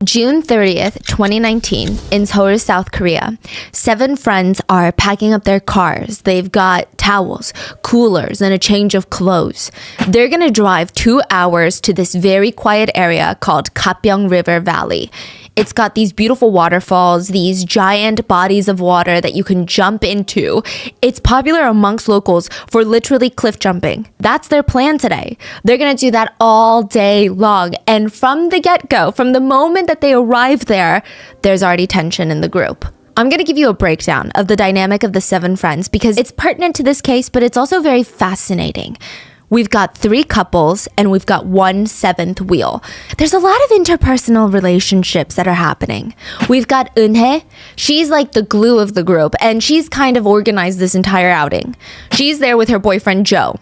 June 30th, 2019, in Seoul, South Korea. 7 friends are packing up their cars. They've got towels, coolers, and a change of clothes. They're gonna drive 2 hours to this very quiet area called Gapyeong River Valley. It's got these beautiful waterfalls, these giant bodies of water that you can jump into. It's popular amongst locals for literally cliff jumping. That's their plan today. They're gonna do that all day long. And from the get-go, from the moment that they arrive there, there's already tension in the group. I'm going to give you a breakdown of the dynamic of the 7 friends because it's pertinent to this case, but it's also very fascinating. We've got 3 couples and we've got 1 7th wheel. There's a lot of interpersonal relationships that are happening. We've got Eunhye. She's like the glue of the group and she's kind of organized this entire outing. She's there with her boyfriend Joe.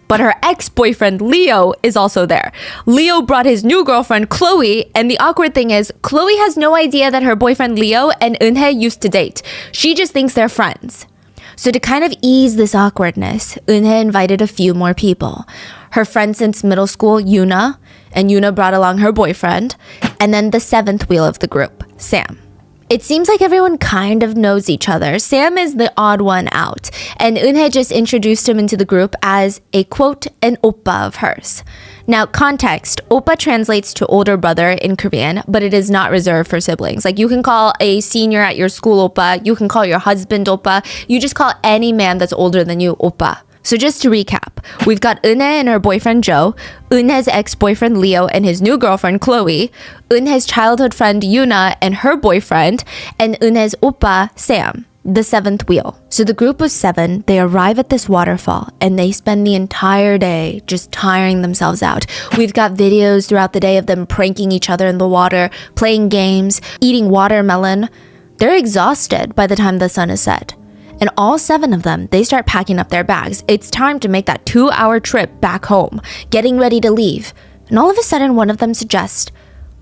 But her ex-boyfriend Leo is also there. Leo brought his new girlfriend Chloe, and the awkward thing is Chloe has no idea that her boyfriend Leo and Eunhye used to date. She just thinks they're friends. So to kind of ease this awkwardness, Eunhye invited a few more people. Her friend since middle school, Yuna, and Yuna brought along her boyfriend, and then the 7th wheel of the group, Sam. It seems like everyone kind of knows each other. Sam is the odd one out, and Eunhye just introduced him into the group as a, quote, an oppa of hers. Now, context, oppa translates to older brother in Korean, but it is not reserved for siblings. Like, you can call a senior at your school oppa, you can call your husband oppa, you just call any man that's older than you oppa. So just to recap, we've got Eunhye and her boyfriend Joe, Eunhye's ex-boyfriend Leo and his new girlfriend Chloe, Eunhye's childhood friend Yuna and her boyfriend, and Eunhye's oppa Sam, the 7th wheel. So the group of 7, they arrive at this waterfall and they spend the entire day just tiring themselves out. We've got videos throughout the day of them pranking each other in the water, playing games, eating watermelon. They're exhausted by the time the sun is set. And all 7 of them, they start packing up their bags. It's time to make that 2-hour trip back home, getting ready to leave. And all of a sudden, one of them suggests,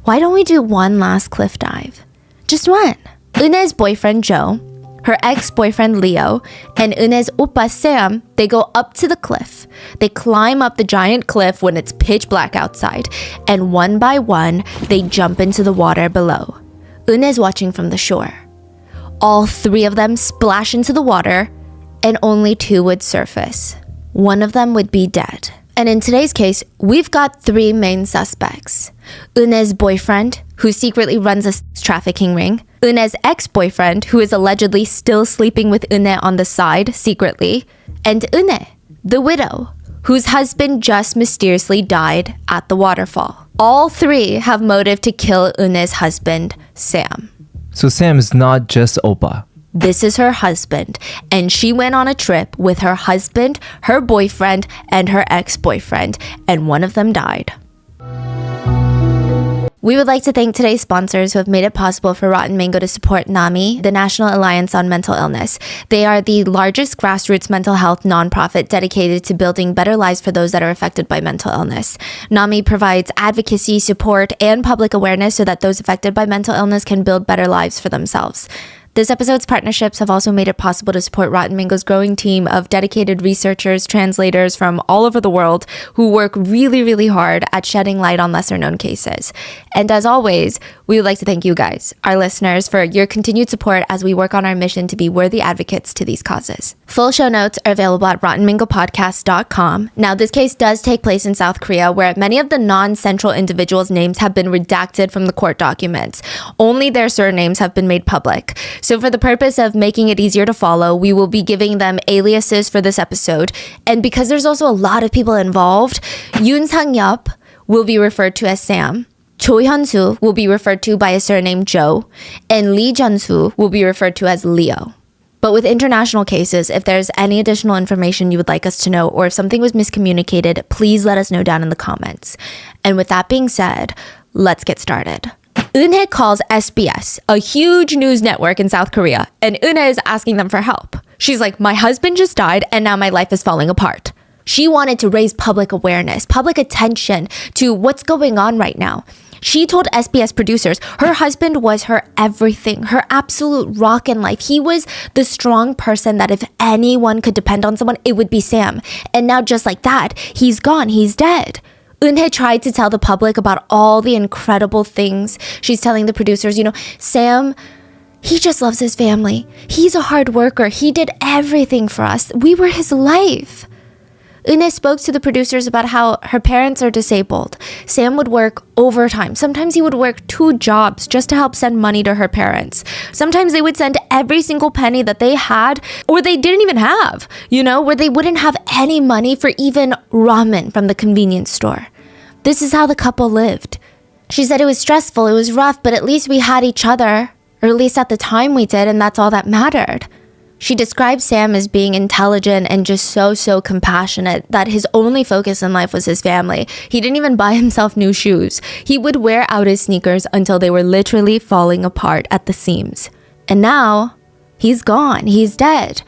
why don't we do one last cliff dive? Just one. Eunhye's boyfriend, Joe, her ex-boyfriend, Leo, and Eunhye's oppa, Sam, they go up to the cliff. They climb up the giant cliff when it's pitch black outside. And one by one, they jump into the water below. Eunhye's watching from the shore. All 3 of them splash into the water, and only 2 would surface. One of them would be dead. And in today's case, we've got 3 main suspects. Eunhye's boyfriend, who secretly runs a trafficking ring. Eunhye's ex-boyfriend, who is allegedly still sleeping with Eunhye on the side, secretly. And Eunhye, the widow, whose husband just mysteriously died at the waterfall. All 3 have motive to kill Eunhye's husband, Sam. So Sam is not just oppa. This is her husband, and she went on a trip with her husband, her boyfriend, and her ex-boyfriend, and one of them died. We would like to thank today's sponsors who have made it possible for Rotten Mango to support NAMI, the National Alliance on Mental Illness. They are the largest grassroots mental health nonprofit dedicated to building better lives for those that are affected by mental illness. NAMI provides advocacy, support, and public awareness so that those affected by mental illness can build better lives for themselves. This episode's partnerships have also made it possible to support Rotten Mango's growing team of dedicated researchers, translators from all over the world who work really, really hard at shedding light on lesser-known cases. And as always, we would like to thank you guys, our listeners, for your continued support as we work on our mission to be worthy advocates to these causes. Full show notes are available at rottenmangopodcast.com. Now, this case does take place in South Korea, where many of the non-central individuals' names have been redacted from the court documents. Only their surnames have been made public. So for the purpose of making it easier to follow, we will be giving them aliases for this episode. And because there's also a lot of people involved, Yoon Sang-yup will be referred to as Sam. Cho Hyun-soo will be referred to by a surname Joe. And Lee Jun-soo will be referred to as Leo. But with international cases, if there's any additional information you would like us to know, or if something was miscommunicated, please let us know down in the comments. And with that being said, let's get started. Eunhye calls SBS, a huge news network in South Korea, and Eunhye is asking them for help. She's like, my husband just died and now my life is falling apart. She wanted to raise public awareness, public attention to what's going on right now. She told SBS producers her husband was her everything, her absolute rock in life. He was the strong person that if anyone could depend on someone, it would be Sam. And now just like that, he's gone, he's dead. Eunhye tried to tell the public about all the incredible things. She's telling the producers, Sam, he just loves his family. He's a hard worker. He did everything for us. We were his life. Eunhye spoke to the producers about how her parents are disabled. Sam would work overtime. Sometimes he would work 2 jobs just to help send money to her parents. Sometimes they would send every single penny that they had or they didn't even have, where they wouldn't have any money for even ramen from the convenience store. This is how the couple lived. She said it was stressful, it was rough, but at least we had each other, or at least at the time we did, and that's all that mattered. She described Sam as being intelligent and just so compassionate, that his only focus in life was his family. He didn't even buy himself new shoes. He would wear out his sneakers until they were literally falling apart at the seams. And now, he's gone. He's dead.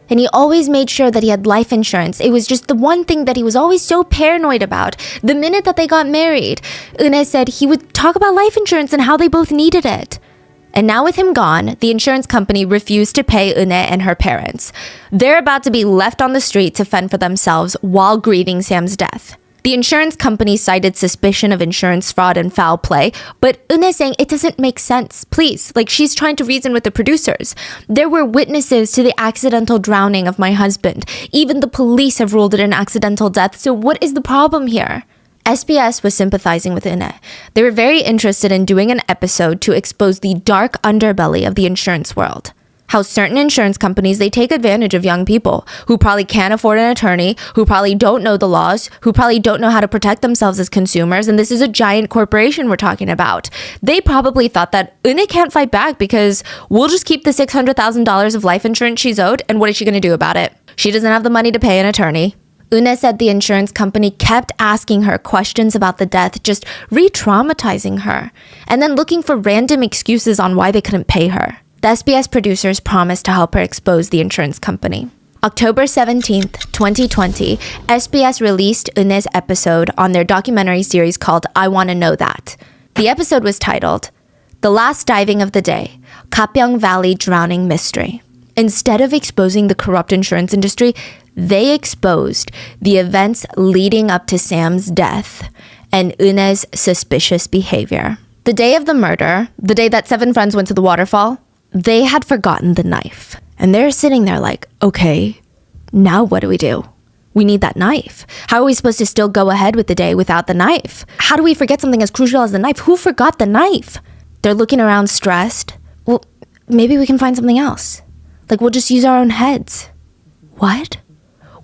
And he always made sure that he had life insurance. It was just the one thing that he was always so paranoid about. The minute that they got married, Eunhye said he would talk about life insurance and how they both needed it. And now with him gone, the insurance company refused to pay Eunhye and her parents. They're about to be left on the street to fend for themselves while grieving Sam's death. The insurance company cited suspicion of insurance fraud and foul play, but Eunhye saying it doesn't make sense, please. She's trying to reason with the producers. There were witnesses to the accidental drowning of my husband. Even the police have ruled it an accidental death, so what is the problem here? SBS was sympathizing with Eunhye. They were very interested in doing an episode to expose the dark underbelly of the insurance world. How certain insurance companies, they take advantage of young people who probably can't afford an attorney, who probably don't know the laws, who probably don't know how to protect themselves as consumers, and this is a giant corporation we're talking about. They probably thought that Eunhye can't fight back because we'll just keep the $600,000 of life insurance she's owed, and what is she going to do about it? She doesn't have the money to pay an attorney. Eunhye said the insurance company kept asking her questions about the death, just re-traumatizing her, and then looking for random excuses on why they couldn't pay her. The SBS producers promised to help her expose the insurance company. October 17th, 2020, SBS released Eunhye's episode on their documentary series called I Wanna Know That. The episode was titled, The Last Diving of the Day, Gapyeong Valley Drowning Mystery. Instead of exposing the corrupt insurance industry, they exposed the events leading up to Sam's death and Eunhye's suspicious behavior. The day of the murder, the day that 7 friends went to the waterfall, they had forgotten the knife. And they're sitting there like, okay, now what do we do? We need that knife. How are we supposed to still go ahead with the day without the knife? How do we forget something as crucial as the knife? Who forgot the knife? They're looking around stressed. Well, maybe we can find something else. We'll just use our own heads. What?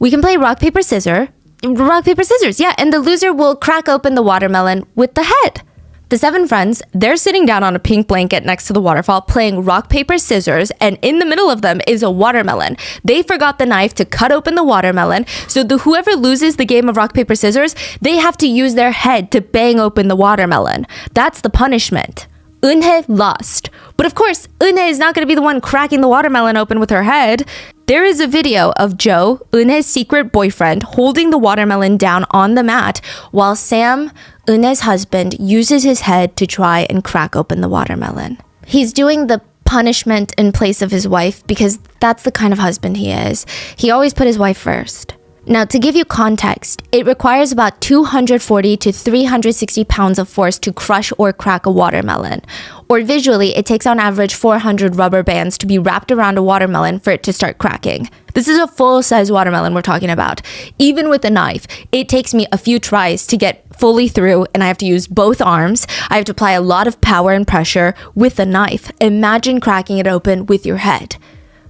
We can play rock, paper, scissors. Rock, paper, scissors, yeah. And the loser will crack open the watermelon with the head. The 7 friends, they're sitting down on a pink blanket next to the waterfall playing rock, paper, scissors, and in the middle of them is a watermelon. They forgot the knife to cut open the watermelon, so whoever loses the game of rock, paper, scissors, they have to use their head to bang open the watermelon. That's the punishment. Eunhye lost. But of course, Eunhye is not going to be the one cracking the watermelon open with her head. There is a video of Joe, Eunhye's secret boyfriend, holding the watermelon down on the mat while Sam, Eunhye's husband, uses his head to try and crack open the watermelon. He's doing the punishment in place of his wife because that's the kind of husband he is. He always put his wife first. Now, to give you context, it requires about 240 to 360 pounds of force to crush or crack a watermelon. Or visually, it takes on average 400 rubber bands to be wrapped around a watermelon for it to start cracking. This is a full-size watermelon we're talking about. Even with a knife, it takes me a few tries to get fully through, and I have to use both arms. I have to apply a lot of power and pressure with a knife. Imagine cracking it open with your head.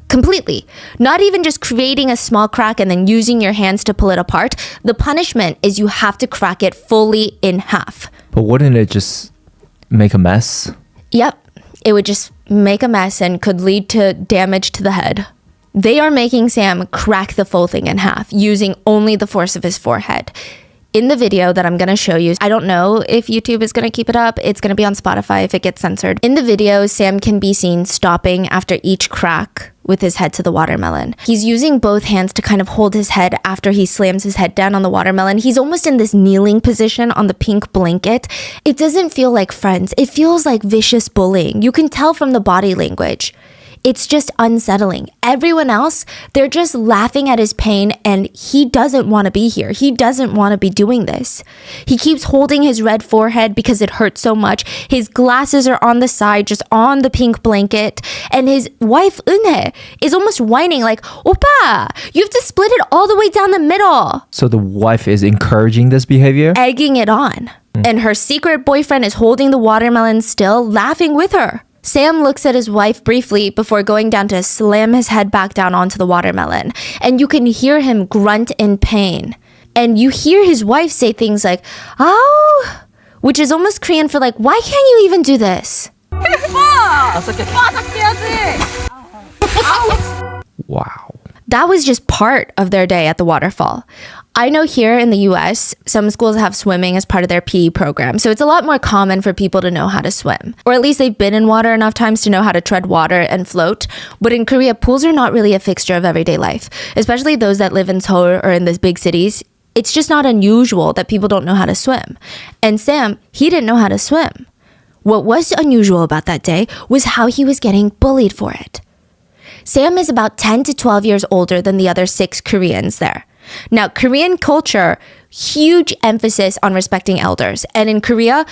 Completely. Not even just creating a small crack and then using your hands to pull it apart. The punishment is you have to crack it fully in half. But wouldn't it just make a mess? Yep. It would just make a mess and could lead to damage to the head. They are making Sam crack the full thing in half using only the force of his forehead. In the video that I'm going to show you, I don't know if YouTube is going to keep it up. It's going to be on Spotify if it gets censored. In the video, Sam can be seen stopping after each crack with his head to the watermelon. He's using both hands to kind of hold his head after he slams his head down on the watermelon. He's almost in this kneeling position on the pink blanket. It doesn't feel like friends. It feels like vicious bullying. You can tell from the body language. It's just unsettling. Everyone else, they're just laughing at his pain and he doesn't want to be here. He doesn't want to be doing this. He keeps holding his red forehead because it hurts so much. His glasses are on the side, just on the pink blanket. And his wife, Eunhye, is almost whining like, Oppa, you have to split it all the way down the middle. So the wife is encouraging this behavior? Egging it on. And her secret boyfriend is holding the watermelon still, laughing with her. Sam looks at his wife briefly before going down to slam his head back down onto the watermelon. And you can hear him grunt in pain. And you hear his wife say things like, oh, which is almost Korean for like, why can't you even do this? Wow. That was just part of their day at the waterfall. I know here in the US, some schools have swimming as part of their PE program, so it's a lot more common for people to know how to swim. Or at least they've been in water enough times to know how to tread water and float. But in Korea, pools are not really a fixture of everyday life, especially those that live in Seoul or in the big cities. It's just not unusual that people don't know how to swim. And Sam, he didn't know how to swim. What was unusual about that day was how he was getting bullied for it. Sam is about 10 to 12 years older than the other 6 Koreans there. Now, Korean culture, huge emphasis on respecting elders. And in Korea,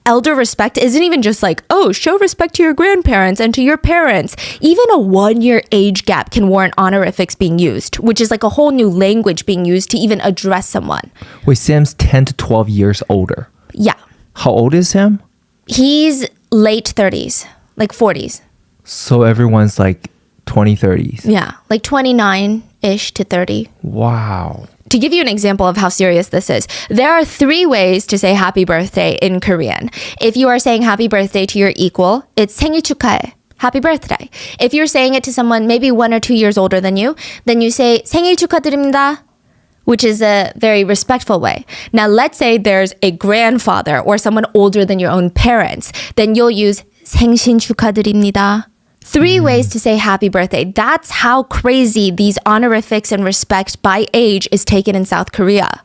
elder respect isn't even just like, oh, show respect to your grandparents and to your parents. Even a 1-year age gap can warrant honorifics being used, which is like a whole new language being used to even address someone. Wait, Sam's 10 to 12 years older. Yeah. How old is Sam? He's late 30s, like 40s. So everyone's like 20, 30s. Yeah, like 29-ish to 30. Wow. To give you an example of how serious this is, there are 3 ways to say happy birthday in Korean. If you are saying happy birthday to your equal, it's 생일 축하해, happy birthday. If you're saying it to someone maybe 1 or 2 years older than you, then you say 생일 축하드립니다, which is a very respectful way. Now, let's say there's a grandfather or someone older than your own parents, then you'll use 생신 축하드립니다. 3 ways to say happy birthday. That's how crazy these honorifics and respect by age is taken in South Korea.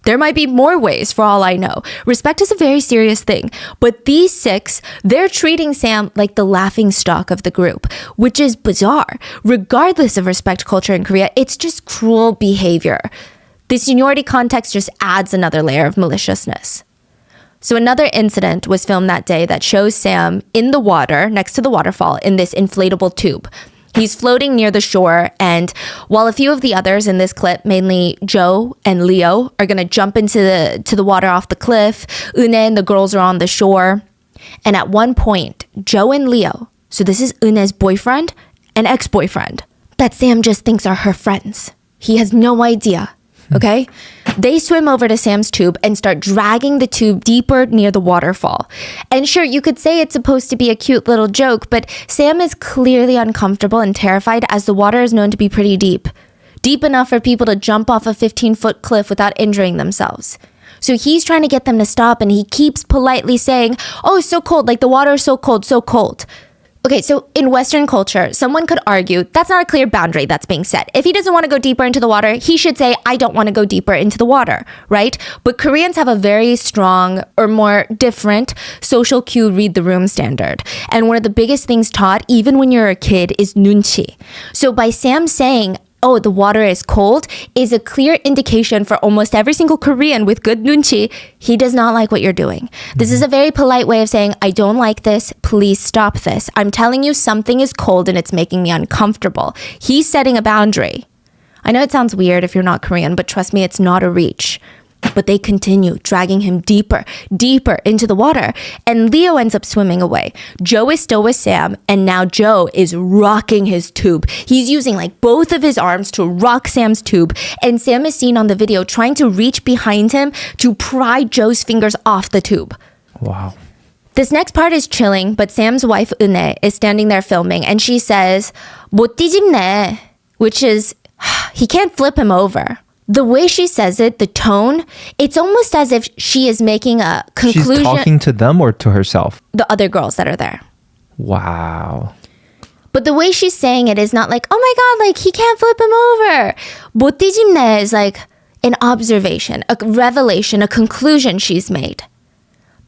There might be more ways for all I know. Respect is a very serious thing. But these 6, they're treating Sam like the laughing stock of the group, which is bizarre. Regardless of respect culture in Korea, it's just cruel behavior. The seniority context just adds another layer of maliciousness. So another incident was filmed that day that shows Sam in the water next to the waterfall in this inflatable tube. He's floating near the shore, and while a few of the others in this clip, mainly Joe and Leo, are going to jump into the water off the cliff, Eunhye and the girls are on the shore. And at one point, Joe and Leo, so this is Eunhye's boyfriend and ex-boyfriend, that Sam just thinks are her friends. He has no idea. Okay? They swim over to Sam's tube and start dragging the tube deeper near the waterfall. And sure, you could say it's supposed to be a cute little joke, but Sam is clearly uncomfortable and terrified as the water is known to be pretty deep. Deep enough for people to jump off a 15-foot cliff without injuring themselves. So he's trying to get them to stop and he keeps politely saying, oh, it's so cold, like the water is so cold, so cold. Okay, so in Western culture, someone could argue that's not a clear boundary that's being set. If he doesn't want to go deeper into the water, he should say, I don't want to go deeper into the water, right? But Koreans have a very strong or more different social cue read the room standard. And one of the biggest things taught, even when you're a kid, is nunchi. So by Sam saying, oh, the water is cold, is a clear indication for almost every single Korean with good nunchi, he does not like what you're doing. This is a very polite way of saying, I don't like this, please stop this. I'm telling you something is cold and it's making me uncomfortable. He's setting a boundary. I know it sounds weird if you're not Korean, but trust me, it's not a reach. But they continue dragging him deeper, deeper into the water. And Leo ends up swimming away. Joe is still with Sam, and now Joe is rocking his tube. He's using like both of his arms to rock Sam's tube. And Sam is seen on the video trying to reach behind him to pry Joe's fingers off the tube. Wow. This next part is chilling, but Sam's wife, Eunhye, is standing there filming, and she says, 못 뒤집네, which is, he can't flip him over. The way she says it, the tone, it's almost as if she is making a conclusion. She's talking to them or to herself? The other girls that are there. Wow. But the way she's saying it is not like, oh my God, like he can't flip him over. 못 뒤집네 is like an observation, a revelation, a conclusion she's made.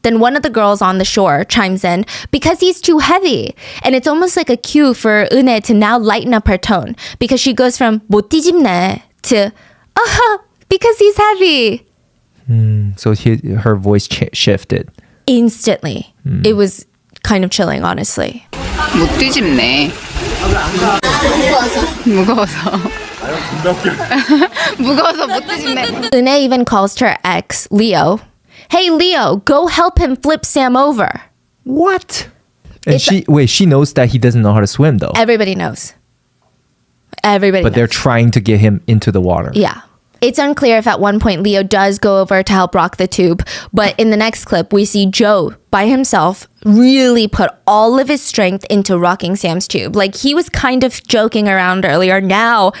Then one of the girls on the shore chimes in, because he's too heavy. And it's almost like a cue for Eunhye to now lighten up her tone because she goes from 못 뒤집네 to because he's heavy. So her voice shifted. Instantly. It was kind of chilling, honestly. 못 뒤집네. 무거워서. 무거워서 못 뒤집네. Eunhye even calls her ex, Leo. Hey, Leo, go help him flip Sam over. What? And she knows that he doesn't know how to swim though. Everybody knows. Everybody But knows. they're trying to get him into the water. Yeah. It's unclear if at one point Leo does go over to help rock the tube, but in the next clip, we see Joe by himself really put all of his strength into rocking Sam's tube. Like he was kind of joking around earlier. Now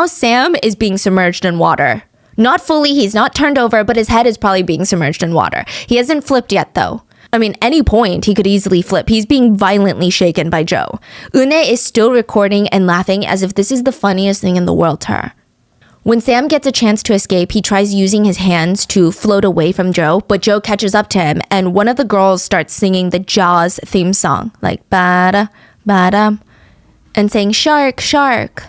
Sam is being submerged in water. Not fully, he's not turned over, but his head is probably being submerged in water. He hasn't flipped yet though. I mean, any point he could easily flip. He's being violently shaken by Joe. Eunhye is still recording and laughing as if this is the funniest thing in the world to her. When Sam gets a chance to escape, he tries using his hands to float away from Joe, but Joe catches up to him, and one of the girls starts singing the Jaws theme song, like bada, bada, and saying shark, shark.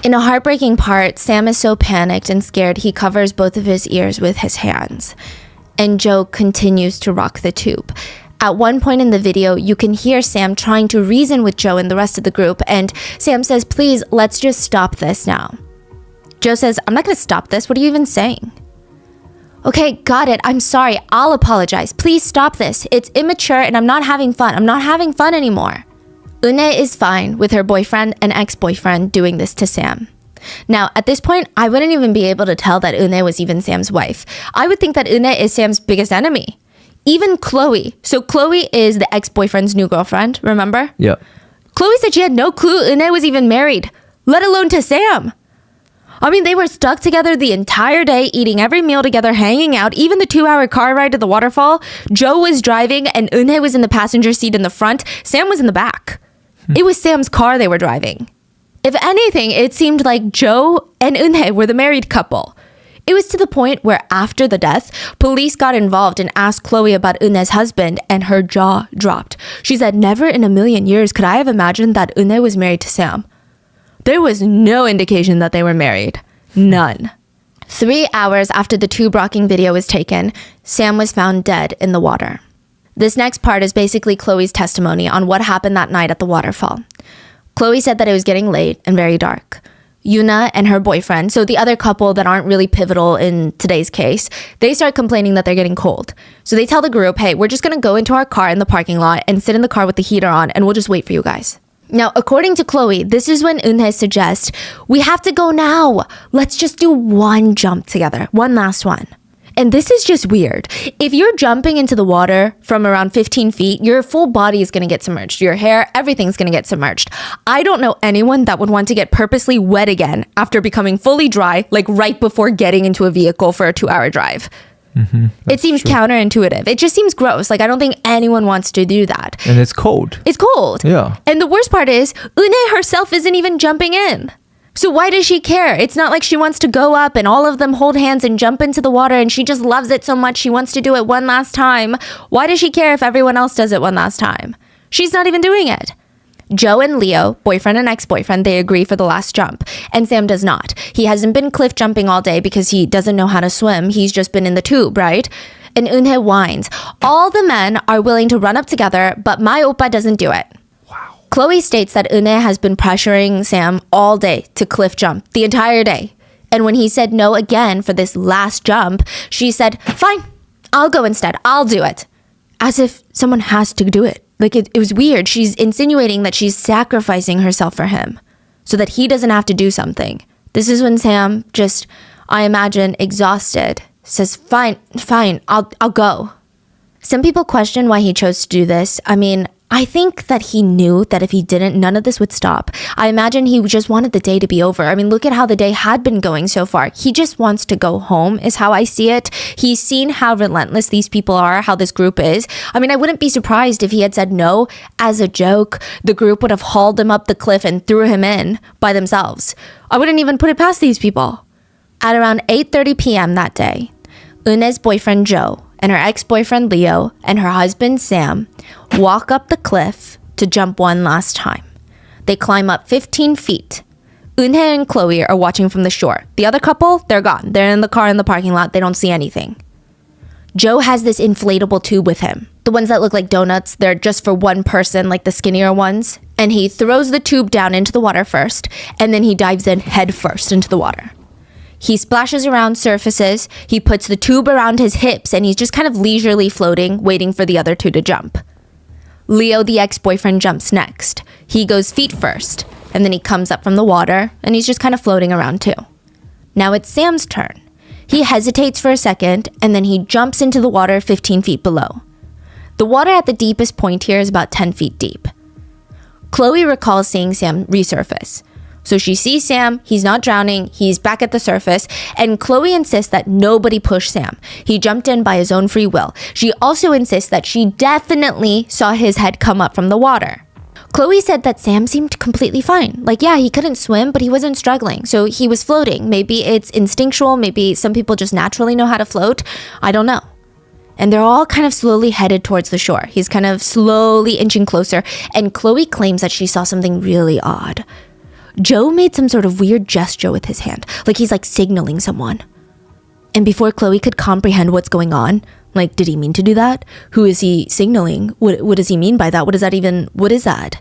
In a heartbreaking part, Sam is so panicked and scared he covers both of his ears with his hands, and Joe continues to rock the tube. At one point in the video, you can hear Sam trying to reason with Joe and the rest of the group, and Sam says, please, let's just stop this now. Joe says, I'm not going to stop this. What are you even saying? Okay, got it. I'm sorry. I'll apologize. Please stop this. It's immature and I'm not having fun. I'm not having fun anymore. Eunhye is fine with her boyfriend and ex-boyfriend doing this to Sam. Now, at this point, I wouldn't even be able to tell that Eunhye was even Sam's wife. I would think that Eunhye is Sam's biggest enemy. Even Chloe. So Chloe is the ex-boyfriend's new girlfriend, remember? Yeah. Chloe said she had no clue Eunhye was even married, let alone to Sam. I mean, they were stuck together the entire day, eating every meal together, hanging out, even the 2-hour car ride to the waterfall. Joe was driving and Eunhye was in the passenger seat in the front. Sam was in the back. It was Sam's car they were driving. If anything, it seemed like Joe and Eunhye were the married couple. It was to the point where after the death, police got involved and asked Chloe about Eunhye's husband, and her jaw dropped. She said, never in a million years could I have imagined that Eunhye was married to Sam. There was no indication that they were married. None. 3 hours after the tube rocking video was taken, Sam was found dead in the water. This next part is basically Chloe's testimony on what happened that night at the waterfall. Chloe said that it was getting late and very dark. Yuna and her boyfriend, so the other couple that aren't really pivotal in today's case, they start complaining that they're getting cold. So they tell the group, hey, we're just going to go into our car in the parking lot and sit in the car with the heater on and we'll just wait for you guys. Now, according to Chloe, this is when Eunhye suggests, we have to go now. Let's just do one jump together. One last one. And this is just weird. If you're jumping into the water from around 15 feet, your full body is going to get submerged. Your hair, everything's going to get submerged. I don't know anyone that would want to get purposely wet again after becoming fully dry, like right before getting into a vehicle for a 2-hour drive. It seems counterintuitive. It just seems gross. Like, I don't think anyone wants to do that. And it's cold. It's cold. Yeah. And the worst part is, Eunhye herself isn't even jumping in. So why does she care? It's not like she wants to go up and all of them hold hands and jump into the water and she just loves it so much she wants to do it one last time. Why does she care if everyone else does it one last time? She's not even doing it. Joe and Leo, boyfriend and ex-boyfriend, they agree for the last jump. And Sam does not. He hasn't been cliff jumping all day because he doesn't know how to swim. He's just been in the tube, right? And Eunhye whines. All the men are willing to run up together, but my oppa doesn't do it. Wow. Chloe states that Eunhye has been pressuring Sam all day to cliff jump, the entire day. And when he said no again for this last jump, she said, fine, I'll go instead. I'll do it. As if someone has to do it. Like, it was weird. She's insinuating that she's sacrificing herself for him so that he doesn't have to do something. This is when Sam just, I imagine, exhausted, says, fine, I'll go. Some people question why he chose to do this. I mean, I think that he knew that if he didn't, none of this would stop. I imagine he just wanted the day to be over. I mean, look at how the day had been going so far. He just wants to go home is how I see it. He's seen how relentless these people are, how this group is. I mean, I wouldn't be surprised if he had said no as a joke. The group would have hauled him up the cliff and threw him in by themselves. I wouldn't even put it past these people. At around 8:30 p.m. that day, Eunhye's boyfriend Joe and her ex-boyfriend Leo and her husband Sam walk up the cliff to jump one last time. They climb up 15 feet. Eunhye and Chloe are watching from the shore. The other couple, they're gone. They're in the car in the parking lot. They don't see anything. Joe has this inflatable tube with him. The ones that look like donuts, they're just for one person, like the skinnier ones. And he throws the tube down into the water first, and then he dives in head first into the water. He splashes around surfaces, he puts the tube around his hips, and he's just kind of leisurely floating, waiting for the other two to jump. Leo, the ex-boyfriend, jumps next. He goes feet first, and then he comes up from the water, and he's just kind of floating around too. Now it's Sam's turn. He hesitates for a second, and then he jumps into the water 15 feet below. The water at the deepest point here is about 10 feet deep. Chloe recalls seeing Sam resurface. So she sees Sam, he's not drowning, he's back at the surface, and Chloe insists that nobody pushed Sam. He jumped in by his own free will. She also insists that she definitely saw his head come up from the water. Chloe said that Sam seemed completely fine. Like, yeah, he couldn't swim, but he wasn't struggling. So he was floating. Maybe it's instinctual. Maybe some people just naturally know how to float. I don't know. And they're all kind of slowly headed towards the shore. He's kind of slowly inching closer. And Chloe claims that she saw something really odd. Joe made some sort of weird gesture with his hand, like he's like signaling someone. And before Chloe could comprehend what's going on, like, did he mean to do that? Who is he signaling? What does he mean by that? What is that?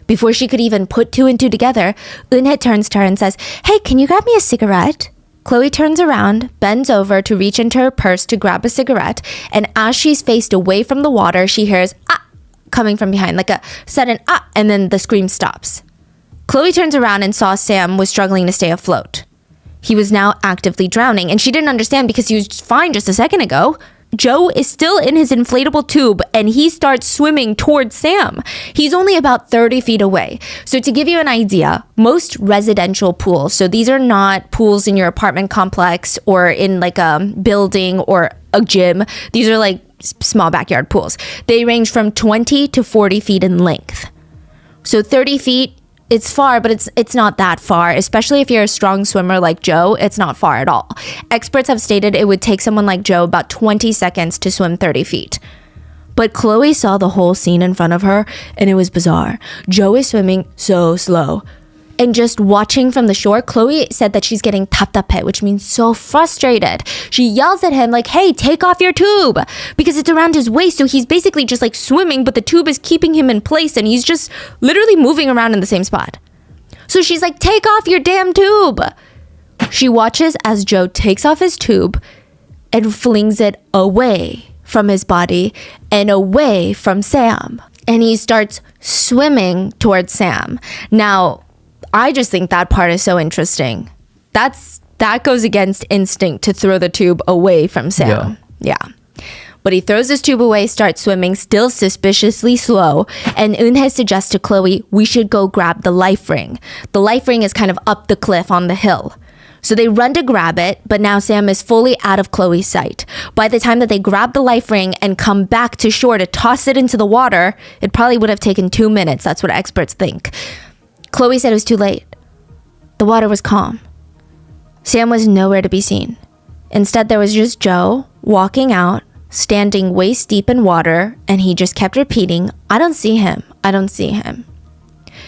Before she could even put two and two together, Eunhye turns to her and says, "Hey, can you grab me a cigarette?" Chloe turns around, bends over to reach into her purse to grab a cigarette, and as she's faced away from the water, she hears, "Ah!" coming from behind, like a sudden, "Ah!" and then the scream stops. Chloe turns around and saw Sam was struggling to stay afloat. He was now actively drowning, and she didn't understand because he was fine just a second ago. Joe is still in his inflatable tube, and he starts swimming towards Sam. He's only about 30 feet away. So to give you an idea, most residential pools, so these are not pools in your apartment complex or in like a building or a gym. These are like small backyard pools. They range from 20 to 40 feet in length. So 30 feet, it's far, but it's not that far, especially if you're a strong swimmer like Joe. It's not far at all. Experts have stated it would take someone like Joe about 20 seconds to swim 30 feet. But Chloe saw the whole scene in front of her, and it was bizarre. Joe is swimming so slow. And just watching from the shore, Chloe said that she's getting 답답해, which means so frustrated. She yells at him like, "Hey, take off your tube," because it's around his waist. So he's basically just like swimming, but the tube is keeping him in place, and he's just literally moving around in the same spot. So she's like, "Take off your damn tube." She watches as Joe takes off his tube and flings it away from his body and away from Sam. And he starts swimming towards Sam. Now, I just think that part is so interesting. That goes against instinct to throw the tube away from Sam. Yeah. But he throws his tube away, starts swimming, still suspiciously slow. And Eunhye suggests to Chloe, we should go grab the life ring. The life ring is kind of up the cliff on the hill. So they run to grab it, but now Sam is fully out of Chloe's sight. By the time that they grab the life ring and come back to shore to toss it into the water, it probably would have taken 2 minutes. That's what experts think. Chloe said it was too late. The water was calm. Sam was nowhere to be seen. Instead, there was just Joe walking out, standing waist deep in water, and he just kept repeating, "I don't see him. I don't see him."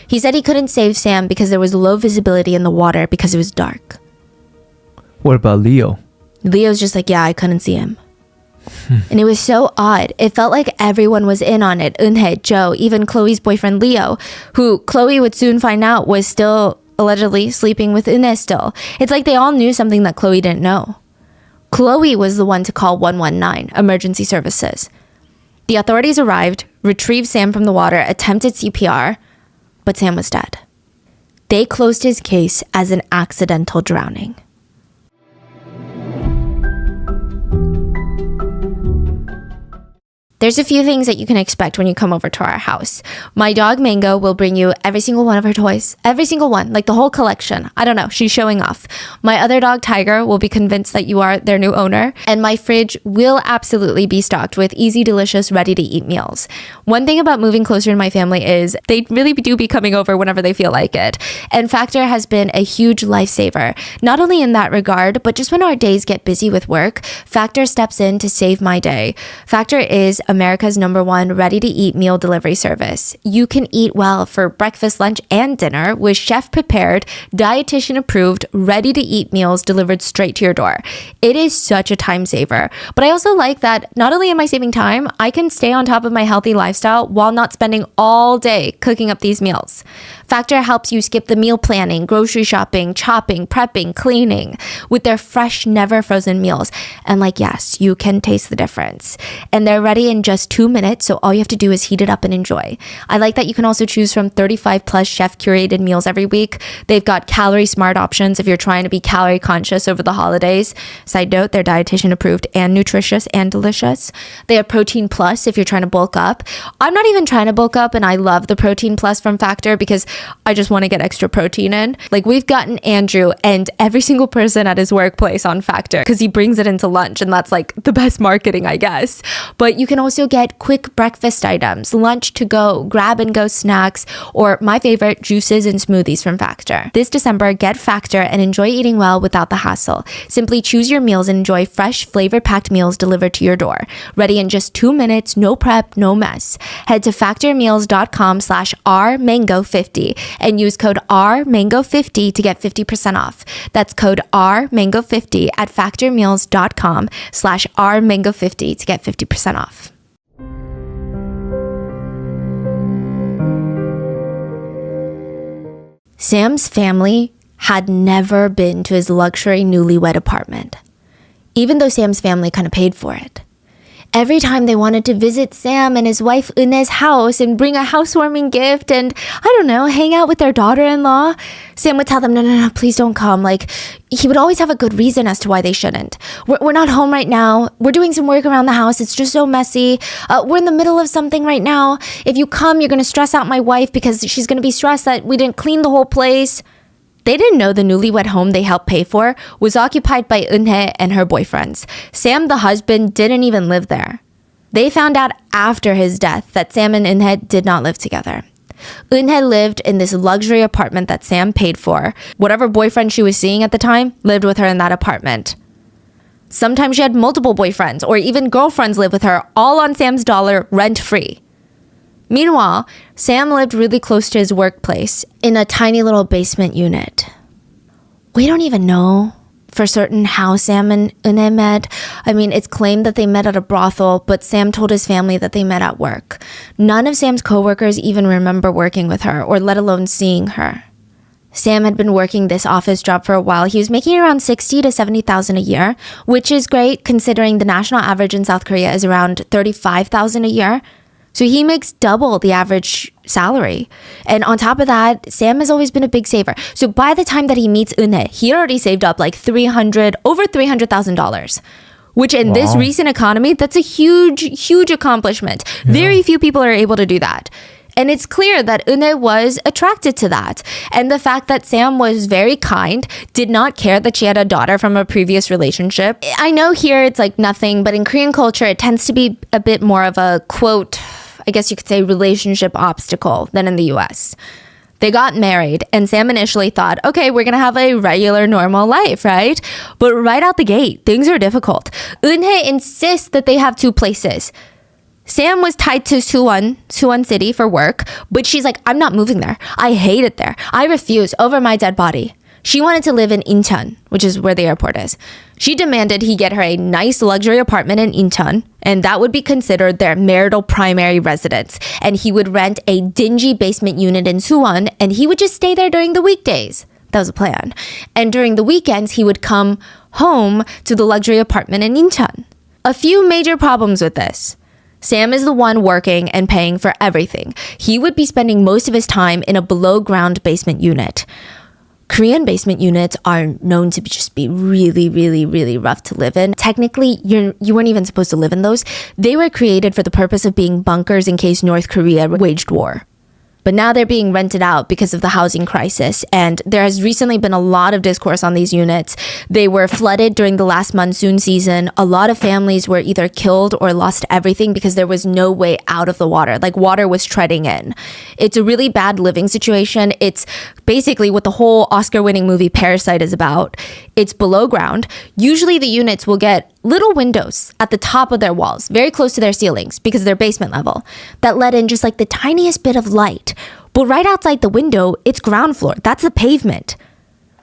He said he couldn't save Sam because there was low visibility in the water because it was dark. What about Leo? Leo's just like, "Yeah, I couldn't see him." And it was so odd. It felt like everyone was in on it. Eunhye, Joe, even Chloe's boyfriend Leo, who Chloe would soon find out was still allegedly sleeping with Eunhye still. It's like they all knew something that Chloe didn't know. Chloe was the one to call 119, emergency services. The authorities arrived, retrieved Sam from the water, attempted CPR, but Sam was dead. They closed his case as an accidental drowning. There's a few things that you can expect when you come over to our house. My dog Mango will bring you every single one of her toys. Every single one, like the whole collection. I don't know, she's showing off. My other dog Tiger will be convinced that you are their new owner. And my fridge will absolutely be stocked with easy, delicious, ready-to-eat meals. One thing about moving closer to my family is they really do be coming over whenever they feel like it. And Factor has been a huge lifesaver. Not only in that regard, but just when our days get busy with work, Factor steps in to save my day. Factor is America's #1 ready-to-eat meal delivery service. You can eat well for breakfast, lunch, and dinner with chef-prepared, dietitian-approved, ready-to-eat meals delivered straight to your door. It is such a time saver. But I also like that not only am I saving time, I can stay on top of my healthy lifestyle while not spending all day cooking up these meals. Factor helps you skip the meal planning, grocery shopping, chopping, prepping, cleaning with their fresh, never frozen meals. And yes, you can taste the difference. And they're ready in just 2 minutes, so all you have to do is heat it up and enjoy. I like that you can also choose from 35 plus chef curated meals every week. They've got calorie smart options if you're trying to be calorie conscious over the holidays. Side note, they're dietitian approved and nutritious and delicious. They have protein plus if you're trying to bulk up. I'm not even trying to bulk up, and I love the protein plus from Factor because I just want to get extra protein in. We've gotten Andrew and every single person at his workplace on Factor because he brings it into lunch, and that's the best marketing, I guess. But you can also get quick breakfast items, lunch to go, grab and go snacks, or my favorite, juices and smoothies from Factor. This December, get Factor and enjoy eating well without the hassle. Simply choose your meals and enjoy fresh, flavor-packed meals delivered to your door. Ready in just 2 minutes, no prep, no mess. Head to factormeals.com/rmango50 and use code RMango50 to get 50% off. That's code RMango50 at factormeals.com/rmango50 to get 50% off. Sam's family had never been to his luxury newlywed apartment, even though Sam's family kind of paid for it. Every time they wanted to visit Sam and his wife Eunhye's house and bring a housewarming gift and, I don't know, hang out with their daughter-in-law, Sam would tell them, no, please don't come. He would always have a good reason as to why they shouldn't. We're not home right now. We're doing some work around the house. It's just so messy. We're in the middle of something right now. If you come, you're going to stress out my wife because she's going to be stressed that we didn't clean the whole place. They didn't know the newlywed home they helped pay for was occupied by Eunhye and her boyfriends. Sam, the husband, didn't even live there. They found out after his death that Sam and Eunhye did not live together. Eunhye lived in this luxury apartment that Sam paid for. Whatever boyfriend she was seeing at the time lived with her in that apartment. Sometimes she had multiple boyfriends or even girlfriends live with her, all on Sam's dollar, rent-free. Meanwhile, Sam lived really close to his workplace in a tiny little basement unit. We don't even know for certain how Sam and Eunhye met. It's claimed that they met at a brothel, but Sam told his family that they met at work. None of Sam's coworkers even remember working with her, or let alone seeing her. Sam had been working this office job for a while. He was making around $60,000 to $70,000 a year, which is great considering the national average in South Korea is around $35,000 a year. So he makes double the average salary. And on top of that, Sam has always been a big saver. So by the time that he meets Eunhye, he already saved up over $300,000. Which in this recent economy, that's a huge accomplishment. Yeah. Very few people are able to do that. And it's clear that Eunhye was attracted to that. And the fact that Sam was very kind, did not care that she had a daughter from a previous relationship. I know here it's nothing, but in Korean culture, it tends to be a bit more of a, quote, I guess you could say relationship obstacle than in the US. They got married and Sam initially thought, okay, we're going to have a regular, normal life, right? But right out the gate, things are difficult. Eunhye insists that they have 2 places. Sam was tied to Suwon City for work, but she's like, I'm not moving there. I hate it there. I refuse over my dead body. She wanted to live in Incheon, which is where the airport is. She demanded he get her a nice luxury apartment in Incheon, and that would be considered their marital primary residence. And he would rent a dingy basement unit in Suwon, and he would just stay there during the weekdays. That was a plan. And during the weekends, he would come home to the luxury apartment in Incheon. A few major problems with this. Sam is the one working and paying for everything. He would be spending most of his time in a below-ground basement unit. Korean basement units are known to just be really, really, really rough to live in. Technically, you weren't even supposed to live in those. They were created for the purpose of being bunkers in case North Korea waged war. But now they're being rented out because of the housing crisis. And there has recently been a lot of discourse on these units. They were flooded during the last monsoon season. A lot of families were either killed or lost everything because there was no way out of the water. Like water was treading in. It's a really bad living situation. It's basically what the whole Oscar-winning movie Parasite is about. It's below ground. Usually the units will get little windows at the top of their walls, very close to their ceilings because they're basement level, that let in just like the tiniest bit of light. But right outside the window, it's ground floor. That's the pavement.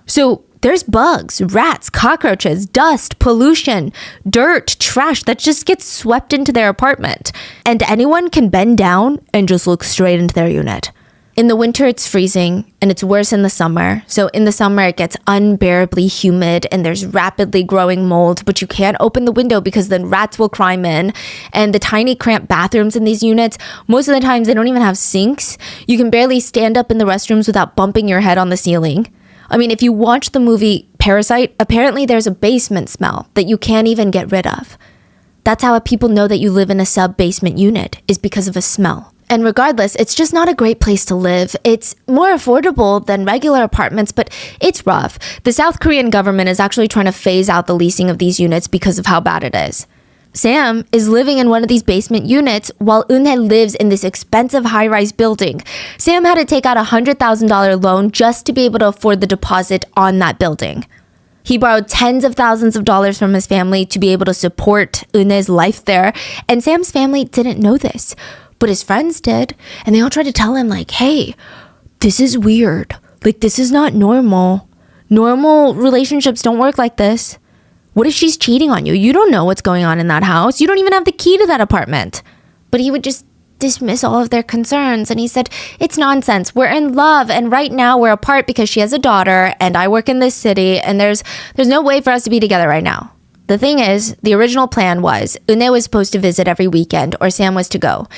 So there's bugs, rats, cockroaches, dust, pollution, dirt, trash that just gets swept into their apartment. And anyone can bend down and just look straight into their unit. In the winter, it's freezing, and it's worse in the summer. So in the summer, it gets unbearably humid, and there's rapidly growing mold, but you can't open the window because then rats will climb in. And the tiny cramped bathrooms in these units, most of the times, they don't even have sinks. You can barely stand up in the restrooms without bumping your head on the ceiling. I mean, if you watch the movie Parasite, apparently there's a basement smell that you can't even get rid of. That's how people know that you live in a sub-basement unit, is because of a smell. And regardless, it's just not a great place to live. It's more affordable than regular apartments, but it's rough. The South Korean government is actually trying to phase out the leasing of these units because of how bad it is. Sam is living in one of these basement units while Eunhye lives in this expensive high-rise building. Sam had to take out a $100,000 loan just to be able to afford the deposit on that building. He borrowed tens of thousands of dollars from his family to be able to support Eunhye's life there, and Sam's family didn't know this. But his friends did, and they all tried to tell him, like, hey, this is weird. Like, this is not normal. Normal relationships don't work like this. What if she's cheating on you? You don't know what's going on in that house. You don't even have the key to that apartment. But he would just dismiss all of their concerns, and he said, it's nonsense. We're in love, and right now we're apart because she has a daughter, and I work in this city, and there's no way for us to be together right now. The thing is, the original plan was Eunhye was supposed to visit every weekend, or Sam was to go.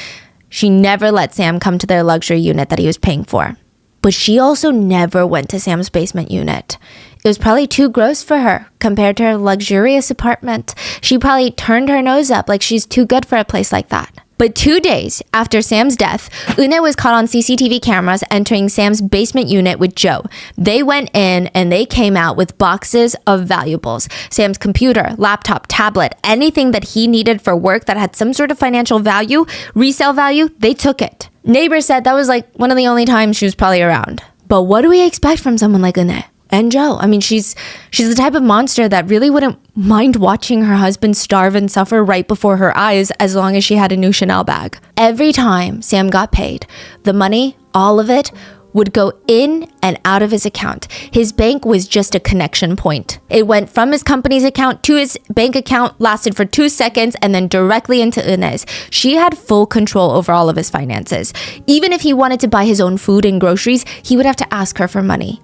She never let Sam come to their luxury unit that he was paying for. But she also never went to Sam's basement unit. It was probably too gross for her compared to her luxurious apartment. She probably turned her nose up like she's too good for a place like that. But 2 days after Sam's death, Eunhye was caught on CCTV cameras entering Sam's basement unit with Joe. They went in and they came out with boxes of valuables. Sam's computer, laptop, tablet, anything that he needed for work that had some sort of financial value, resale value, they took it. Neighbors said that was like one of the only times she was probably around. But what do we expect from someone like Eunhye? And Joe. I mean, she's the type of monster that really wouldn't mind watching her husband starve and suffer right before her eyes as long as she had a new Chanel bag. Every time Sam got paid, the money, all of it, would go in and out of his account. His bank was just a connection point. It went from his company's account to his bank account, lasted for 2 seconds, and then directly into Eunhye's. She had full control over all of his finances. Even if he wanted to buy his own food and groceries, he would have to ask her for money.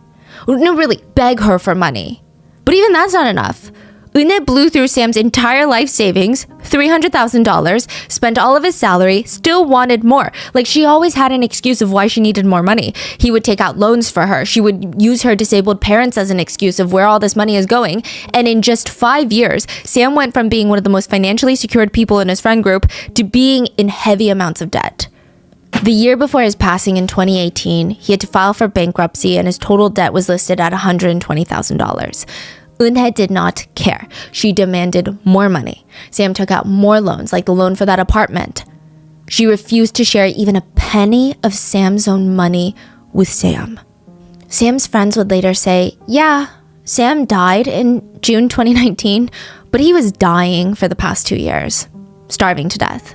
No, really, beg her for money. But even that's not enough. Eunhye blew through Sam's entire life savings, $300,000, spent all of his salary, still wanted more. Like, she always had an excuse of why she needed more money. He would take out loans for her. She would use her disabled parents as an excuse of where all this money is going. And in just 5 years, Sam went from being one of the most financially secured people in his friend group to being in heavy amounts of debt. The year before his passing in 2018, he had to file for bankruptcy and his total debt was listed at $120,000. Eunhye did not care. She demanded more money. Sam took out more loans, like the loan for that apartment. She refused to share even a penny of Sam's own money with Sam. Sam's friends would later say, yeah, Sam died in June 2019, but he was dying for the past 2 years, starving to death.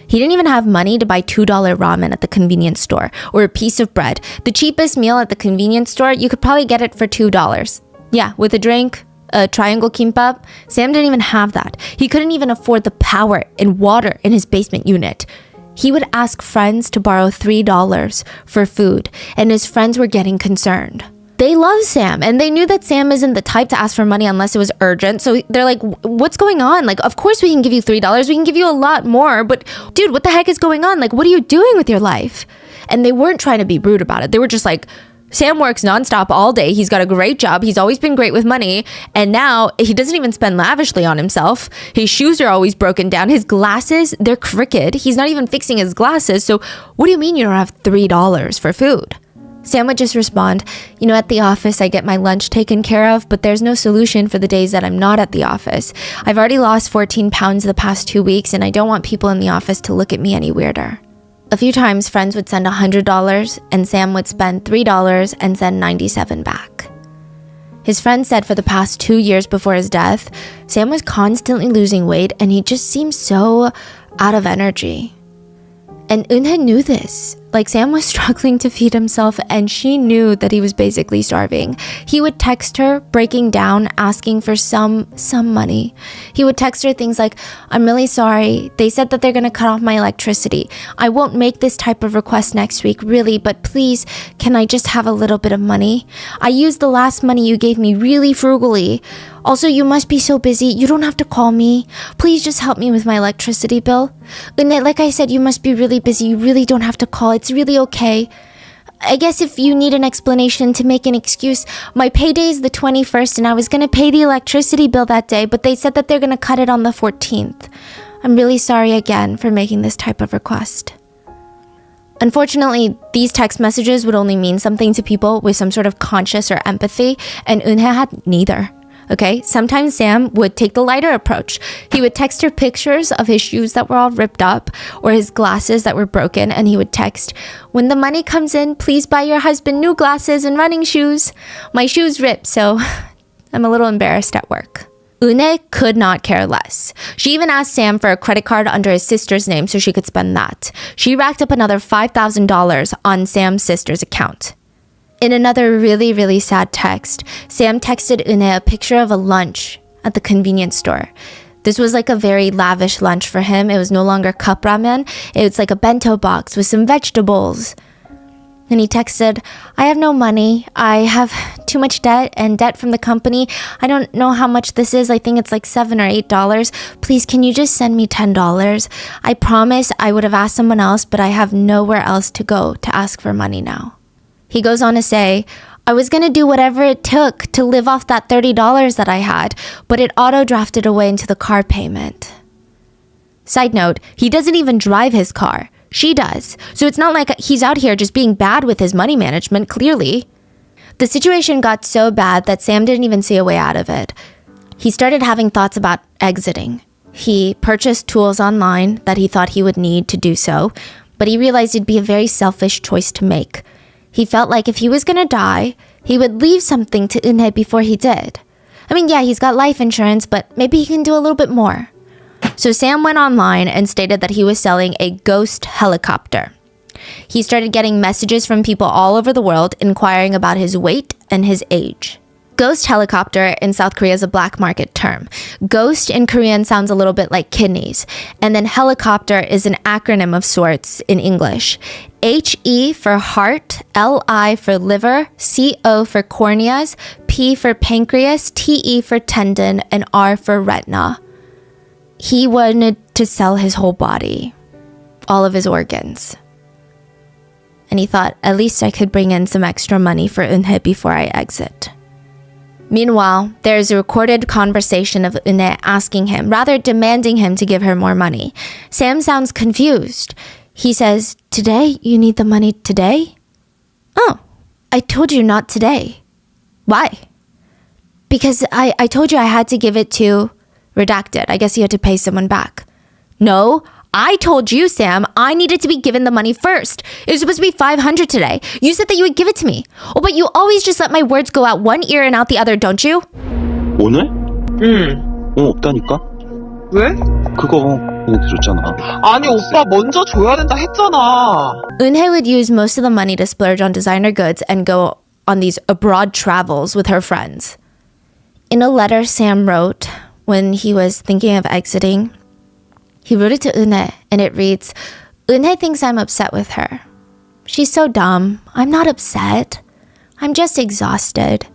He didn't even have money to buy $2 ramen at the convenience store or a piece of bread. The cheapest meal at the convenience store, you could probably get it for $2. Yeah, with a drink, a triangle kimbap. Sam didn't even have that. He couldn't even afford the power and water in his basement unit. He would ask friends to borrow $3 for food, and his friends were getting concerned. They love Sam, and they knew that Sam isn't the type to ask for money unless it was urgent. So they're like, what's going on? Like, of course we can give you $3. We can give you a lot more. But dude, what the heck is going on? Like, what are you doing with your life? And they weren't trying to be rude about it. They were just like, Sam works nonstop all day. He's got a great job. He's always been great with money. And now he doesn't even spend lavishly on himself. His shoes are always broken down. His glasses, they're crooked. He's not even fixing his glasses. So what do you mean you don't have $3 for food? Sam would just respond, at the office, I get my lunch taken care of, but there's no solution for the days that I'm not at the office. I've already lost 14 pounds the past 2 weeks, and I don't want people in the office to look at me any weirder. A few times, friends would send $100, and Sam would spend $3 and send $97 back. His friend said for the past 2 years before his death, Sam was constantly losing weight, and he just seemed so out of energy. And Eunhye knew this. Sam was struggling to feed himself, and she knew that he was basically starving. He would text her, breaking down, asking for some money. He would text her things like, I'm really sorry. They said that they're going to cut off my electricity. I won't make this type of request next week, really, but please, can I just have a little bit of money? I used the last money you gave me really frugally. Also, you must be so busy. You don't have to call me. Please just help me with my electricity bill. Eunhye, like I said, you must be really busy. You really don't have to call. It's really okay. I guess if you need an explanation to make an excuse, my payday is the 21st and I was going to pay the electricity bill that day, but they said that they're going to cut it on the 14th. I'm really sorry again for making this type of request. Unfortunately, these text messages would only mean something to people with some sort of conscience or empathy, and Eunhye had neither. Okay, sometimes Sam would take the lighter approach. He would text her pictures of his shoes that were all ripped up or his glasses that were broken, and he would text, when the money comes in, please buy your husband new glasses and running shoes. My shoes ripped, so I'm a little embarrassed at work. Eunhye could not care less. She even asked Sam for a credit card under his sister's name so she could spend that. She racked up another $5,000 on Sam's sister's account. In another really, really sad text, Sam texted Eunhye a picture of a lunch at the convenience store. This was like a very lavish lunch for him. It was no longer cup ramen. It was like a bento box with some vegetables. And he texted, I have no money. I have too much debt and debt from the company. I don't know how much this is. I think it's like $7 or $8. Please, can you just send me $10? I promise I would have asked someone else, but I have nowhere else to go to ask for money now. He goes on to say, I was going to do whatever it took to live off that $30 that I had, but it auto-drafted away into the car payment. Side note, he doesn't even drive his car. She does. So it's not like he's out here just being bad with his money management, clearly. The situation got so bad that Sam didn't even see a way out of it. He started having thoughts about exiting. He purchased tools online that he thought he would need to do so, but he realized it'd be a very selfish choice to make. He felt like if he was going to die, he would leave something to Eunhye before he did. I mean, yeah, he's got life insurance, but maybe he can do a little bit more. So Sam went online and stated that he was selling a ghost helicopter. He started getting messages from people all over the world inquiring about his weight and his age. Ghost helicopter in South Korea is a black market term. Ghost in Korean sounds a little bit like kidneys. And then helicopter is an acronym of sorts in English. HE for heart, LI for liver, CO for corneas, P for pancreas, TE for tendon, and R for retina. He wanted to sell his whole body, all of his organs. And he thought, at least I could bring in some extra money for Eunhye before I exit. Meanwhile, there's a recorded conversation of Eunhye asking him, rather demanding him to give her more money. Sam sounds confused. He says, today? You need the money today? Oh, I told you not today. Why? Because I told you I had to give it to... Redacted. I guess you had to pay someone back. No, I told you, Sam, I needed to be given the money first. It was supposed to be $500 today. You said that you would give it to me. Oh, but you always just let my words go out one ear and out the other, don't you? 오늘? 없다니까? 왜? 그거 얘한테 줬잖아. 아니 오빠 먼저 줘야 된다 했잖아. Eunhye would use most of the money to splurge on designer goods and go on these abroad travels with her friends. In a letter Sam wrote when he was thinking of exiting, he wrote it to Eunhye, and it reads, Eunhye thinks I'm upset with her. She's so dumb. I'm not upset. I'm just exhausted.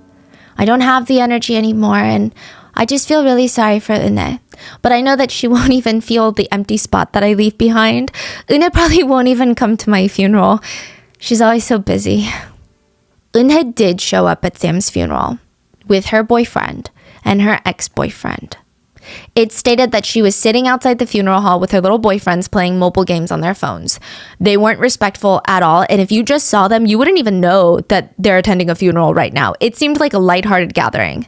I don't have the energy anymore, and I just feel really sorry for Eunhye. But I know that she won't even feel the empty spot that I leave behind. Eunhye probably won't even come to my funeral. She's always so busy. Eunhye did show up at Sam's funeral with her boyfriend and her ex-boyfriend. It stated that she was sitting outside the funeral hall with her little boyfriends playing mobile games on their phones. They weren't respectful at all, and if you just saw them, you wouldn't even know that they're attending a funeral right now. It seemed like a lighthearted gathering.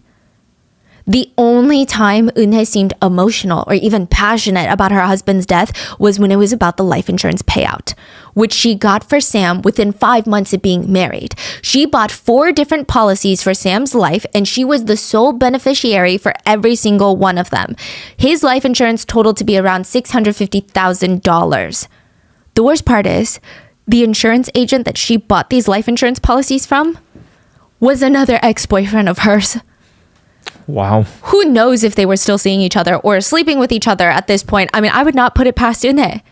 The only time Eunhye seemed emotional or even passionate about her husband's death was when it was about the life insurance payout, which she got for Sam within 5 months of being married. She bought 4 different policies for Sam's life, and she was the sole beneficiary for every single one of them. His life insurance totaled to be around $650,000. The worst part is, the insurance agent that she bought these life insurance policies from was another ex-boyfriend of hers. Wow. Who knows if they were still seeing each other or sleeping with each other at this point? I mean, I would not put it past Eunhye.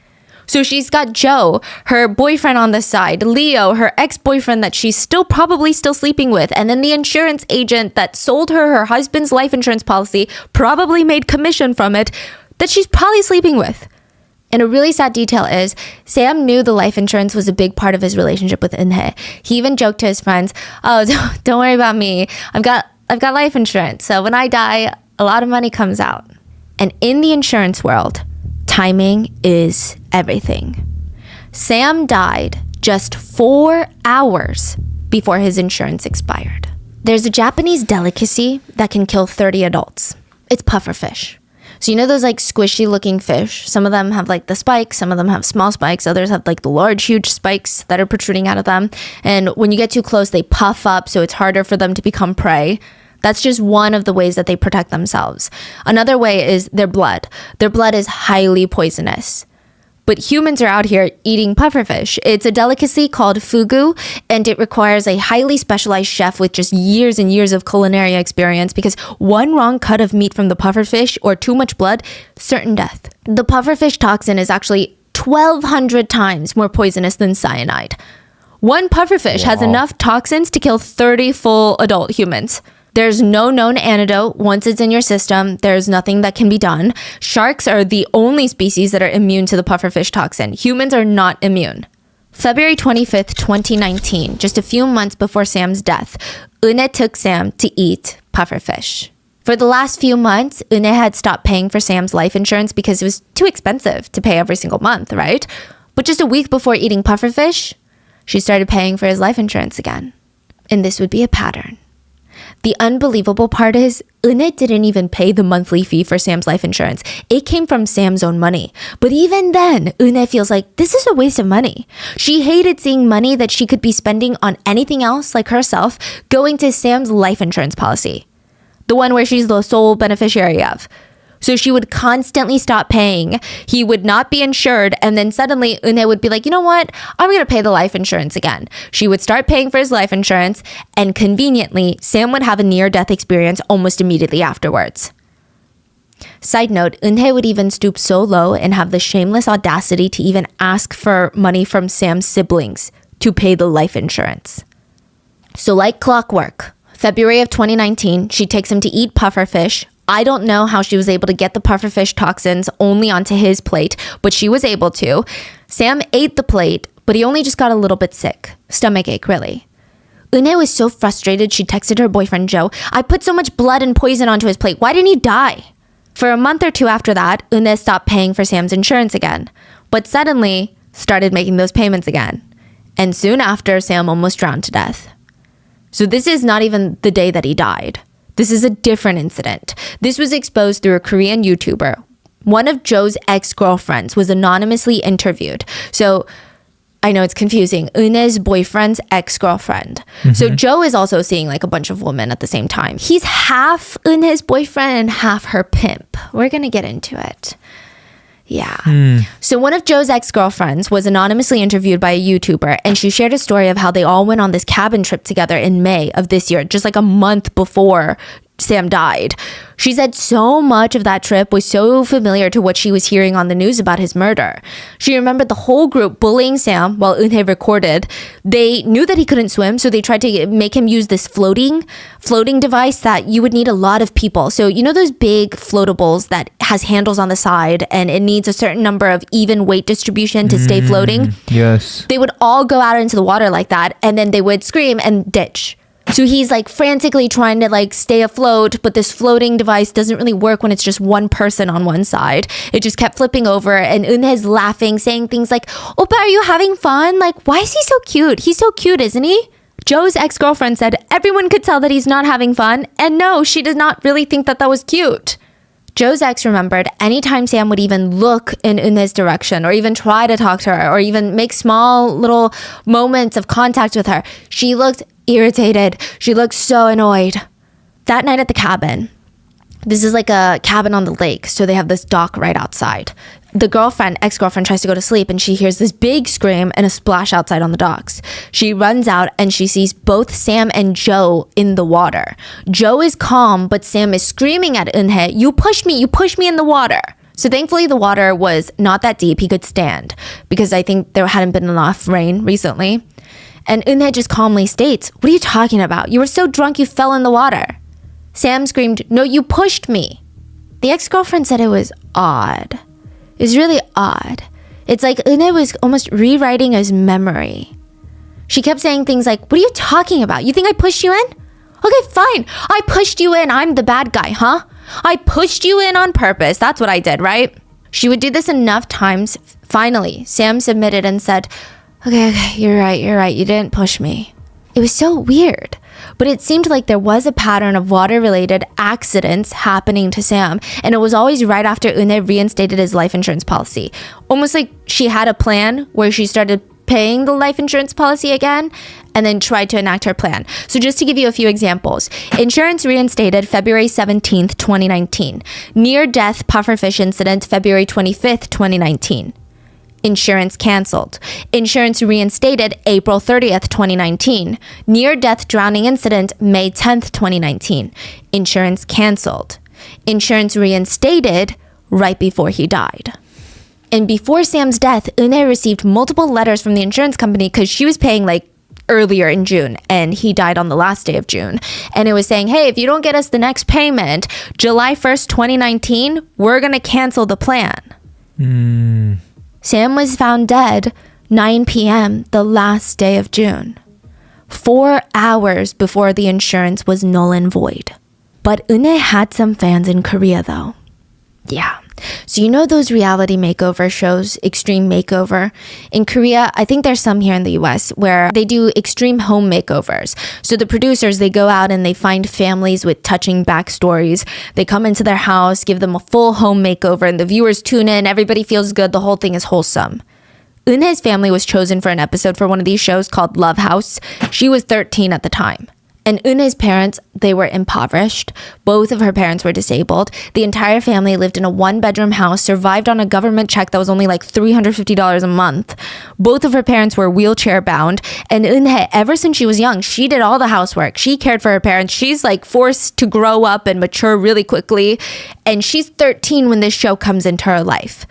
So she's got Joe, her boyfriend on the side, Leo, her ex-boyfriend that she's probably still sleeping with, and then the insurance agent that sold her husband's life insurance policy, probably made commission from it, that she's probably sleeping with. And a really sad detail is, Sam knew the life insurance was a big part of his relationship with Eunhye. He even joked to his friends, "Oh, don't worry about me. I've got life insurance, so when I die, a lot of money comes out." And in the insurance world, timing is everything. Sam died just 4 hours before his insurance expired. There's a Japanese delicacy that can kill 30 adults. It's pufferfish. So you know those like squishy looking fish? Some of them have like the spikes, some of them have small spikes, others have like the large, huge spikes that are protruding out of them. And when you get too close, they puff up, so it's harder for them to become prey. That's just one of the ways that they protect themselves. Another way is their blood. Their blood is highly poisonous. But humans are out here eating pufferfish. It's a delicacy called fugu, and it requires a highly specialized chef with just years and years of culinary experience, because one wrong cut of meat from the pufferfish or too much blood, certain death. The pufferfish toxin is actually 1,200 times more poisonous than cyanide. One pufferfish has enough toxins to kill 30 full adult humans. There's no known antidote. Once it's in your system, there's nothing that can be done. Sharks are the only species that are immune to the pufferfish toxin. Humans are not immune. February 25th, 2019, just a few months before Sam's death, Eunhye took Sam to eat pufferfish. For the last few months, Eunhye had stopped paying for Sam's life insurance because it was too expensive to pay every single month, right? But just a week before eating pufferfish, she started paying for his life insurance again. And this would be a pattern. The unbelievable part is, Eunhye didn't even pay the monthly fee for Sam's life insurance. It came from Sam's own money. But even then, Eunhye feels like this is a waste of money. She hated seeing money that she could be spending on anything else, like herself, going to Sam's life insurance policy. The one where she's the sole beneficiary of. So she would constantly stop paying. He would not be insured. And then suddenly Eunhye would be like, you know what? I'm going to pay the life insurance again. She would start paying for his life insurance. And conveniently, Sam would have a near-death experience almost immediately afterwards. Side note, Eunhye would even stoop so low and have the shameless audacity to even ask for money from Sam's siblings to pay the life insurance. So like clockwork, February of 2019, she takes him to eat pufferfish. I don't know how she was able to get the pufferfish toxins only onto his plate, but she was able to. Sam ate the plate, but he only just got a little bit sick. Stomachache, really. Eunhye was so frustrated, she texted her boyfriend Joe, "I put so much blood and poison onto his plate. Why didn't he die?" For a month or two after that, Eunhye stopped paying for Sam's insurance again, but suddenly started making those payments again. And soon after, Sam almost drowned to death. So this is not even the day that he died. This is a different incident. This was exposed through a Korean YouTuber. One of Joe's ex-girlfriends was anonymously interviewed. So I know it's confusing. Eunhye's boyfriend's ex-girlfriend. So Joe is also seeing like a bunch of women at the same time. He's half Eunhye's boyfriend and half her pimp. We're going to get into it. Yeah. So one of Joe's ex-girlfriends was anonymously interviewed by a YouTuber, and she shared a story of how they all went on this cabin trip together in May of this year, just like a month before Sam died. She said so much of that trip was so familiar to what she was hearing on the news about his murder. She remembered the whole group bullying Sam while Eunhye recorded. They knew that he couldn't swim, so they tried to make him use this floating device that you would need a lot of people. So you know those big floatables that has handles on the side and it needs a certain number of even weight distribution to stay floating? Yes. They would all go out into the water like that, and then they would scream and ditch. So he's like frantically trying to like stay afloat, but this floating device doesn't really work when it's just one person on one side. It just kept flipping over, and Eunhye's laughing, saying things like, "Oppa, are you having fun? Like, why is he so cute? He's so cute, isn't he?" Joe's ex-girlfriend said everyone could tell that he's not having fun, and no, she did not really think that that was cute. Joe's ex remembered anytime Sam would even look in Eunhye's direction or even try to talk to her or even make small little moments of contact with her, she looked irritated. She looked so annoyed. That night at the cabin, this is like a cabin on the lake, so they have this dock right outside. The ex-girlfriend tries to go to sleep and she hears this big scream and a splash outside on the docks. She runs out and she sees both Sam and Joe in the water. Joe is calm, but Sam is screaming at Eunhye, you pushed me in the water. So thankfully the water was not that deep. He could stand because I think there hadn't been enough rain recently. And Eunhye just calmly states, what are you talking about? You were so drunk you fell in the water. Sam screamed, no, you pushed me. The ex-girlfriend said it was odd. It was really odd. It's like Eunhye was almost rewriting his memory. She kept saying things like, what are you talking about? You think I pushed you in? Okay, fine. I pushed you in. I'm the bad guy, huh? I pushed you in on purpose. That's what I did, right? She would do this enough times. Finally, Sam submitted and said, okay, you're right. You didn't push me. It was so weird. But it seemed like there was a pattern of water-related accidents happening to Sam, and it was always right after Eunhye reinstated his life insurance policy. Almost like she had a plan where she started paying the life insurance policy again and then tried to enact her plan. So just to give you a few examples, insurance reinstated February 17th, 2019. Near-death pufferfish incident February 25th, 2019. Insurance canceled. Insurance reinstated April 30th, 2019. Near-death drowning incident May 10th, 2019. Insurance canceled. Insurance reinstated right before he died. And before Sam's death, Eunhye received multiple letters from the insurance company because she was paying like earlier in June and he died on the last day of June. And it was saying, hey, if you don't get us the next payment, July 1st, 2019, we're going to cancel the plan. Sam was found dead 9 p.m. the last day of June, 4 hours before the insurance was null and void. But Eunhye had some fans in Korea though. Yeah. So you know those reality makeover shows, Extreme Makeover? In Korea, I think there's some here in the US where they do extreme home makeovers. So the producers, they go out and they find families with touching backstories. They come into their house, give them a full home makeover, and the viewers tune in. Everybody feels good. The whole thing is wholesome. Eunhye's family was chosen for an episode for one of these shows called Love House. She was 13 at the time. And Eunhye's parents, they were impoverished. Both of her parents were disabled. The entire family lived in a one-bedroom house, survived on a government check that was only like $350 a month. Both of her parents were wheelchair-bound. And Eunhye, ever since she was young, she did all the housework. She cared for her parents. She's like forced to grow up and mature really quickly. And she's 13 when this show comes into her life.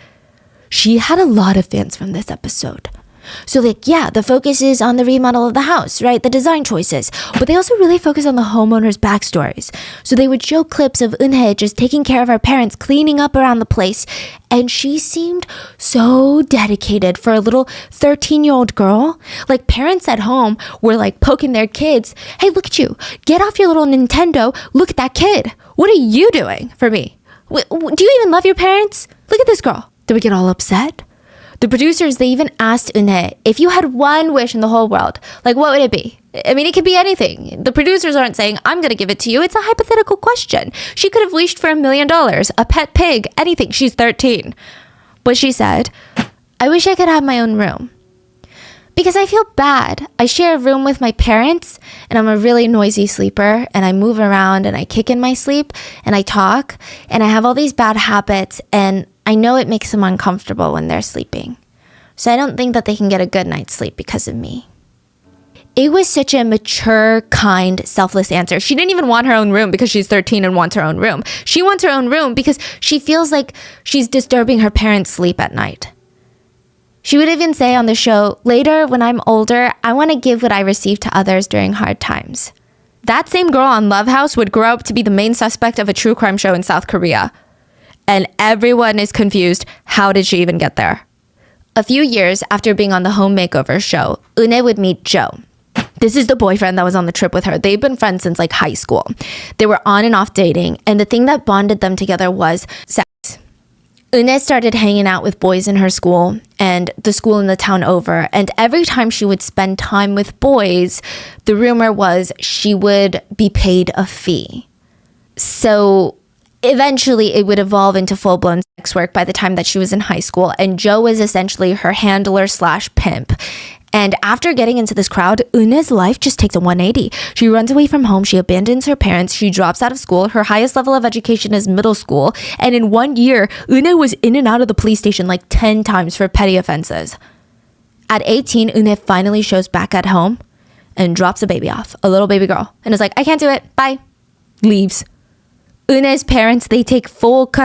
She had a lot of fans from this episode. So like, yeah, the focus is on the remodel of the house, right? The design choices. But they also really focus on the homeowners' backstories. So they would show clips of Eunhye just taking care of her parents, cleaning up around the place. And she seemed so dedicated for a little 13-year-old girl. Like parents at home were like poking their kids. Hey, look at you. Get off your little Nintendo. Look at that kid. What are you doing for me? Do you even love your parents? Look at this girl. Did we get all upset? The producers, they even asked Eunhye, if you had one wish in the whole world, like what would it be? I mean, it could be anything. The producers aren't saying, I'm going to give it to you. It's a hypothetical question. She could have wished for $1 million, a pet pig, anything. She's 13. But she said, I wish I could have my own room. Because I feel bad. I share a room with my parents and I'm a really noisy sleeper and I move around and I kick in my sleep and I talk and I have all these bad habits and I know it makes them uncomfortable when they're sleeping. So I don't think that they can get a good night's sleep because of me. It was such a mature, kind, selfless answer. She didn't even want her own room because she's 13 and wants her own room. She wants her own room because she feels like she's disturbing her parents' sleep at night. She would even say on the show, later when I'm older, I want to give what I received to others during hard times. That same girl on Love House would grow up to be the main suspect of a true crime show in South Korea. And everyone is confused. How did she even get there? A few years after being on the home makeover show, Eunhye would meet Joe. This is the boyfriend that was on the trip with her. They've been friends since like high school. They were on and off dating, and the thing that bonded them together was sex. Eunhye started hanging out with boys in her school and the school in the town over, and every time she would spend time with boys, the rumor was she would be paid a fee. So eventually it would evolve into full-blown sex work by the time that she was in high school, and Joe was essentially her handler / pimp. And after getting into this crowd, Eunhye's life just takes a 180. She runs away from home, she abandons her parents, she drops out of school, her highest level of education is middle school, and in 1 year, Eunhye was in and out of the police station like 10 times for petty offenses. At 18, Eunhye finally shows back at home and drops a baby off, a little baby girl, and is like, I can't do it, bye. Leaves. Eunhye's parents, they take full